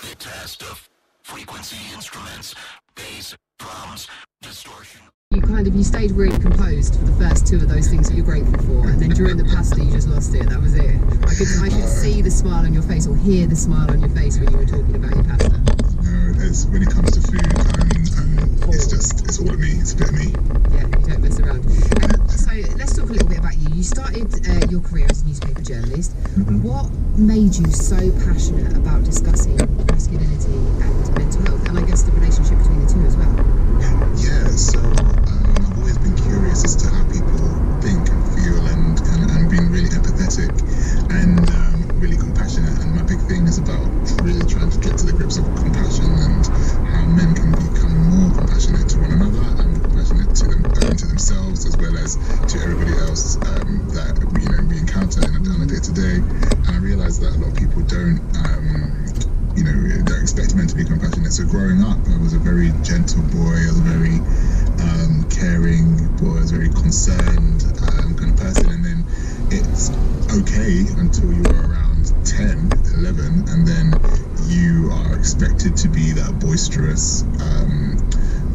The test of frequency instruments, bass, drums, distortion. You stayed really composed for the first two of those things that you're grateful for, and then during the pasta you just lost it. That was it. I could see the smile on your face, or hear the smile on your face when you were talking about your pasta. No, when it comes to food, it's all of me. It's a bit of me. Yeah, you don't mess around. So let's talk a little bit about you. You started your career as a newspaper journalist. Mm-hmm. What made you so passionate about discussing masculinity and mental health, and I guess the relationship between the two as well? Yeah, so I've always been curious as to how people think and feel, and being really empathetic and really compassionate. And my big thing is about really trying to get to the grips of compassion and how men can become more compassionate to one another and compassionate to themselves as well as to everybody else that we encounter on a day-to-day. And I realized that a lot of people don't expect men to be compassionate. So growing up, I was a very gentle boy. I was a very caring boy. I was a very concerned kind of person. And then it's okay until you are around 10, 11, and then you are expected to be that boisterous,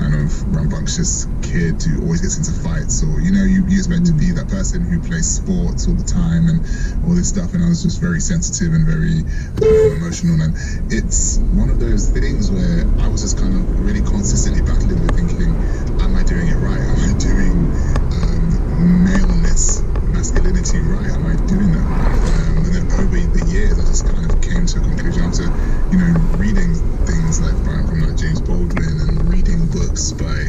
kind of rambunctious kid who always gets into fights, or you expect to be that person who plays sports all the time and all this stuff. And I was just very sensitive and very emotional, and it's one of those things where I was just kind of really consistently battling with thinking, am I doing it right? Am I doing maleness, masculinity right? Am I doing that right? And then over the years I just kind of came to a conclusion after reading things like from James Baldwin and reading books by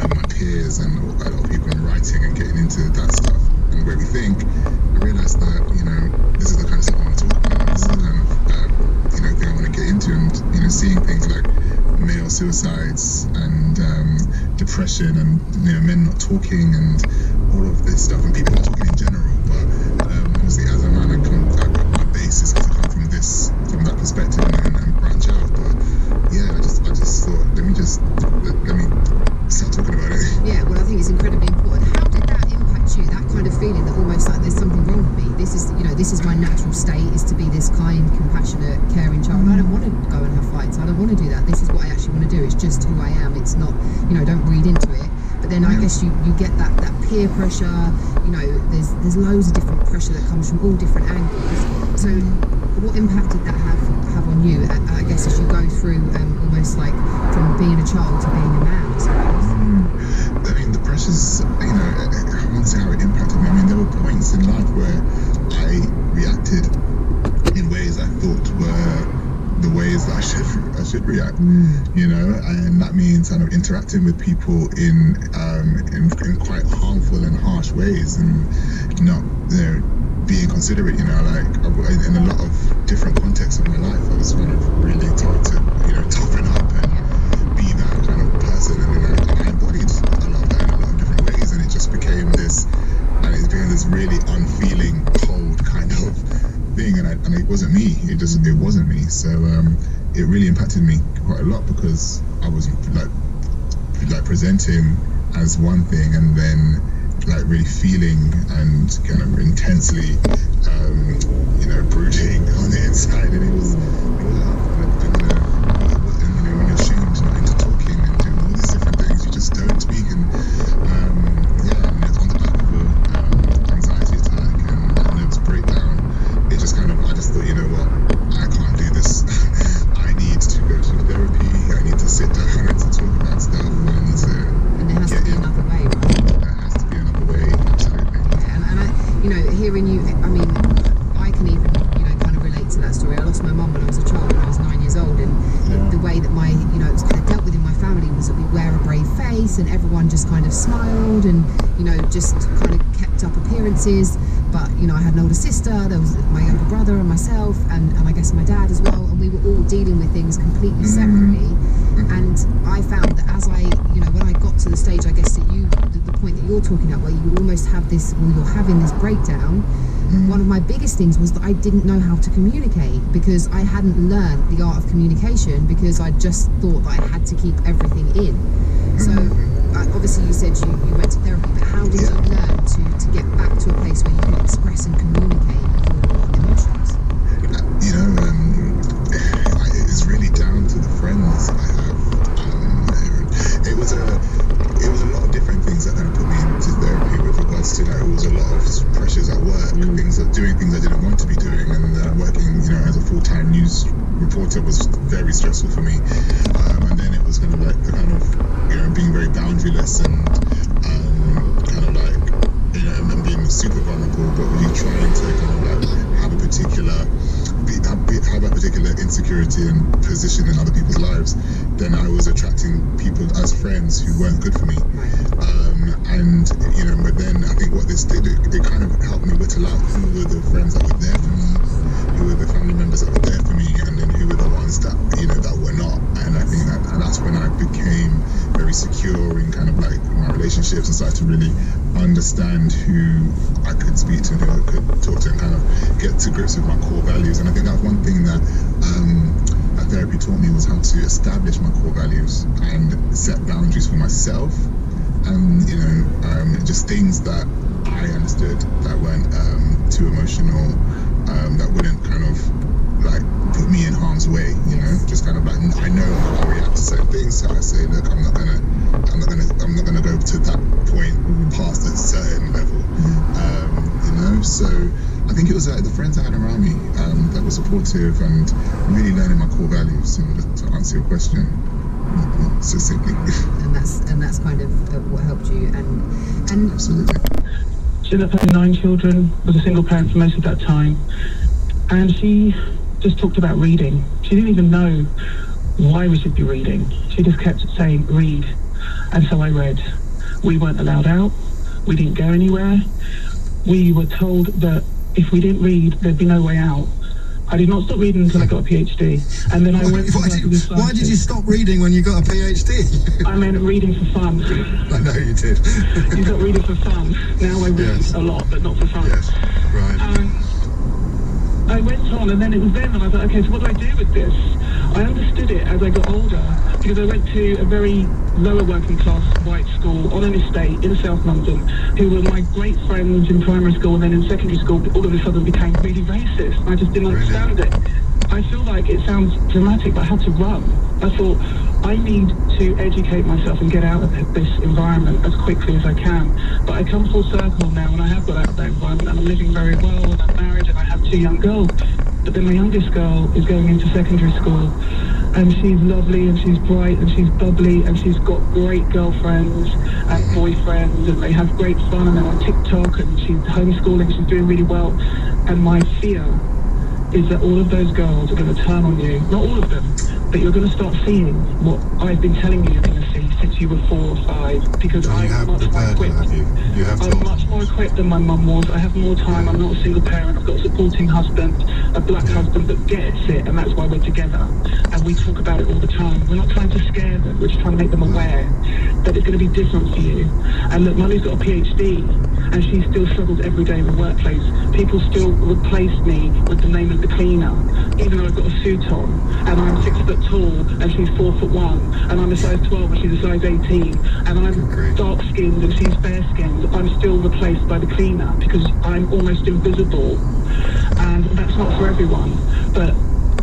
my peers and a lot of people in writing and getting into that stuff and where we think. I realized that this is the kind of stuff I want to talk about. This is the kind of thing I want to get into, and seeing things like male suicides and depression and men not talking and all of this stuff, and people not talking in general. But obviously, as a man, my basis is to come from that perspective and branch out. But yeah, I just thought, let me start talking about it. Yeah, well, I think it's incredibly important. How did that impact you? That kind of feeling that almost like there's something wrong with me. This is my natural state, is to be this kind, compassionate, caring child. I don't want to go and have fights. I don't want to do that. This is what I actually want to do. It's just who I am. It's not, don't read into it. But then I guess you get that peer pressure. There's loads of different pressure that comes from all different angles. So what impact did that have on you? I guess as you go through almost like from being a child to being a man, I suppose. I mean, the pressures, I won't say how it impacted me. I mean, there were points in life where I reacted in ways I thought were the ways that I should react, and that means kind of interacting with people in quite harmful and harsh ways, and not being considerate. Like in a lot of different contexts of my life, I was kind of really taught to toughen up and be that kind of person, and I embodied a lot of that in a lot of different ways, and it just became this really unfeeling, cold kind of thing, and it wasn't me. It wasn't me. So it really impacted me quite a lot, because I was like presenting as one thing, and then like really feeling and kind of intensely brooding on the inside, and it was hard. And when you're shamed not into talking and doing all these different things, you just don't speak, and and it's on the back of a anxiety attack and a nervous breakdown. I just thought, I can't do this. I need to go to therapy. I need to sit down and to talk about stuff. I need to there has to be another way, right? There has to be another way, absolutely. Yeah, and I, hearing you, I mean, I can even, kind of relate to that story. I lost my mum when I was a child, when I was 9 years old, and the way that it was kind of dealt with in my family was that we wear a brave face, and everyone just kind of smiled and, just kind of kept up appearances. But, I had an older sister, there was my younger brother and myself, and I guess my dad as well, and we were all dealing with things completely separately. And I found that as when I got to the stage, I guess that the point that you're talking about, where you almost have this, or you're having this breakdown, one of my biggest things was that I didn't know how to communicate, because I hadn't learned the art of communication, because I just thought that I had to keep everything in. So obviously you said you went to therapy, but how did you learn to get back to a place where you can express and communicate your emotions? It's really thought it was very stressful for me. And then it was kind of like the kind of, being very boundaryless and kind of like, and being super vulnerable, but really trying to kind of like have a particular insecurity and position in other people's lives, then I was attracting people as friends who weren't good for me. But then I think what this did, it kind of helped me whittle out who were the friends that were there for me, who were the family members that were there for me, and then who were the ones that, that were not. And I think that's when I became very secure in kind of like my relationships and started to really understand who I could speak to and who I could talk to and kind of get to grips with my core values. And I think that's one thing that therapy taught me, was how to establish my core values and set boundaries for myself, and just things that I understood that weren't too emotional, that wouldn't kind of like put me in harm's way, just kind of like, I know how I react to certain things, so I say, look, I'm not gonna go to that point past a certain level, so I think it was the friends I had around me that were supportive and really learning my core values, to answer your question succinctly. And that's kind of what helped you, and absolutely. She ended up having 9 children, was a single parent for most of that time, and she just talked about reading. She didn't even know why we should be reading. She just kept saying, read. And so I read. We weren't allowed out. We didn't go anywhere. We were told that if we didn't read, there'd be no way out. I did not stop reading until I got a PhD. And then I went to why did you stop reading when you got a PhD? I meant reading for fun. I know you did. You got reading for fun. Now I read a lot, but not for fun. Yes, right. I went on, and then it was then that I was like, okay, so what do I do with this? I understood it as I got older, because I went to a very lower working class white school on an estate in South London, who were my great friends in primary school, and then in secondary school all of a sudden became really racist. I just didn't understand it. I feel like it sounds dramatic, but I had to run. I thought, I need to educate myself and get out of this environment as quickly as I can. But I come full circle now, and I have got out of that environment, and I'm living very well, and I'm married, and I have 2 young girls. But then my youngest girl is going into secondary school, and she's lovely, and she's bright, and she's bubbly, and she's got great girlfriends and boyfriends, and they have great fun, and they're on TikTok, and she's homeschooling, she's doing really well. And my fear is that all of those girls are going to turn on you. Not all of them, but you're going to start seeing what I've been telling you you're going to see since you were 4 or 5, because I'm much more equipped. I'm much more equipped than my mum was. I have more time. I'm not a single parent. I've got a supporting husband, a black husband that gets it, and that's why we're together. And we talk about it all the time. We're not trying to scare them. We're just trying to make them aware that it's going to be different for you. And look, Mummy's got a PhD, and she still struggles every day in the workplace. People still replace me with the name of the cleaner, even though I've got a suit on, and I'm 6 foot tall, and she's 4 foot 1, and I'm a size 12 and she's a size 18, and I'm dark skinned and she's fair skinned. I'm still replaced by the cleaner because I'm almost invisible, and that's not for everyone, but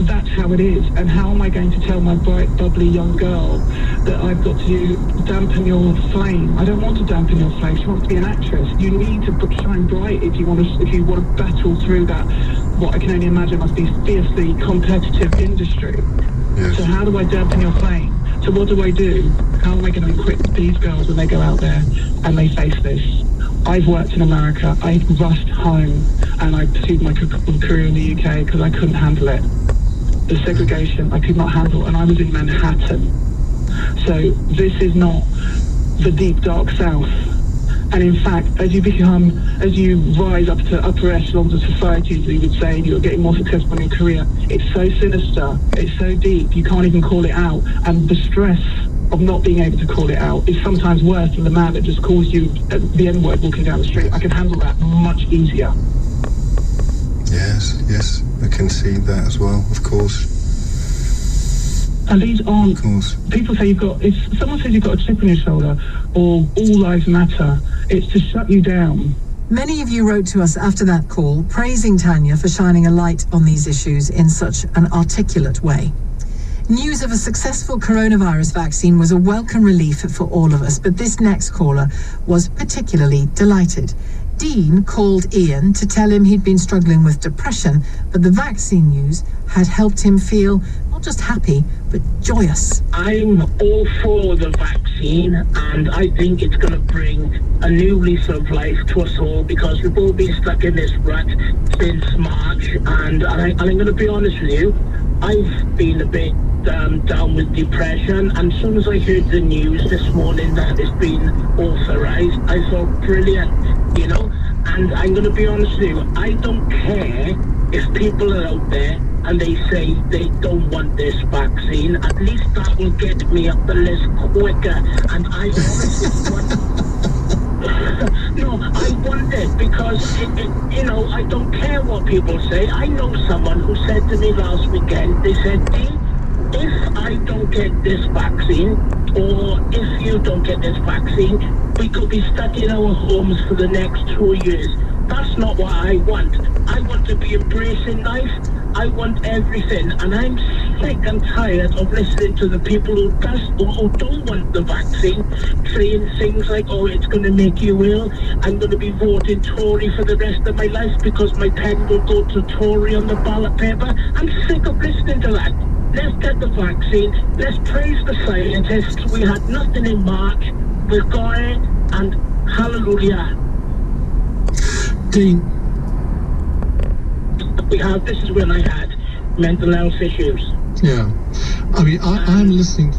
that's how it is. And how am I going to tell my bright, bubbly young girl that I've got to dampen your flame? I don't want to dampen your flame. She wants to be an actress. You need to shine bright if you want to battle through that, what I can only imagine must be fiercely competitive industry. Yes. So how do I dampen your flame? So what do I do? How am I going to equip these girls when they go out there and they face this? I've worked in America. I rushed home and I pursued my career in the UK because I couldn't handle it. The segregation I could not handle, and I was in Manhattan. So this is not the deep dark South. And in fact, as you rise up to upper echelons of society, as you would say, you're getting more successful in your career, it's so sinister, it's so deep, you can't even call it out. And the stress of not being able to call it out is sometimes worse than the man that just calls you the N-word walking down the street. I can handle that much easier. Yes, I can see that as well, of course. And these aren't, people say if someone says you've got a chip on your shoulder or all lives matter, it's to shut you down. Many of you wrote to us after that call praising Tanya for shining a light on these issues in such an articulate way. News of a successful coronavirus vaccine was a welcome relief for all of us, but this next caller was particularly delighted. Dean called Ian to tell him he'd been struggling with depression, but the vaccine news had helped him feel not just happy, but joyous. I'm all for the vaccine, and I think it's going to bring a new lease of life to us all, because we've all been stuck in this rut since March, and I'm going to be honest with you, I've been a bit down with depression, and as soon as I heard the news this morning that it's been authorised, I thought, brilliant, you know. And I'm going to be honest with you, I don't care if people are out there and they say they don't want this vaccine. At least that will get me up the list quicker. And I honestly want... No, I want it because, you know, I don't care what people say. I know someone who said to me last weekend, they said, Dean, if I don't get this vaccine, or if you don't get this vaccine, we could be stuck in our homes for the next 2 years. That's not what I want. I want to be embracing life. I want everything. And I'm sick and tired of listening to the people who don't want the vaccine saying things like, oh, it's going to make you ill. I'm going to be voting Tory for the rest of my life because my pen will go to Tory on the ballot paper. I'm sick of listening to that. Let's get the vaccine. Let's praise the scientists. We had nothing in March. We're going, and hallelujah. Dean. This is when I had mental health issues. Yeah. I mean, I'm listening.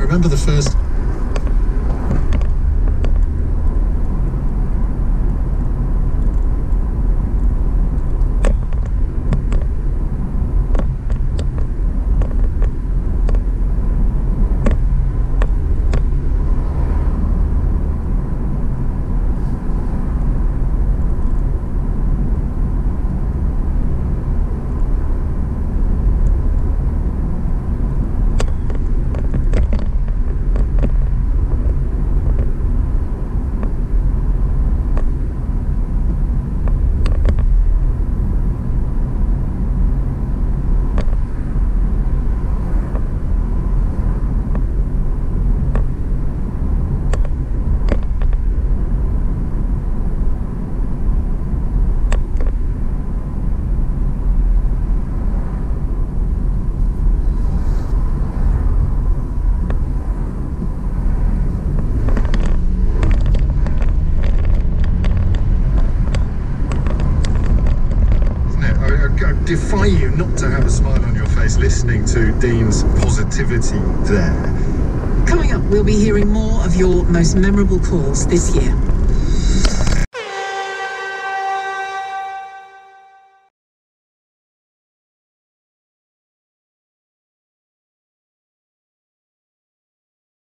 Remember the first... defy you not to have a smile on your face listening to Dean's positivity there. Coming up, we'll be hearing more of your most memorable calls this year.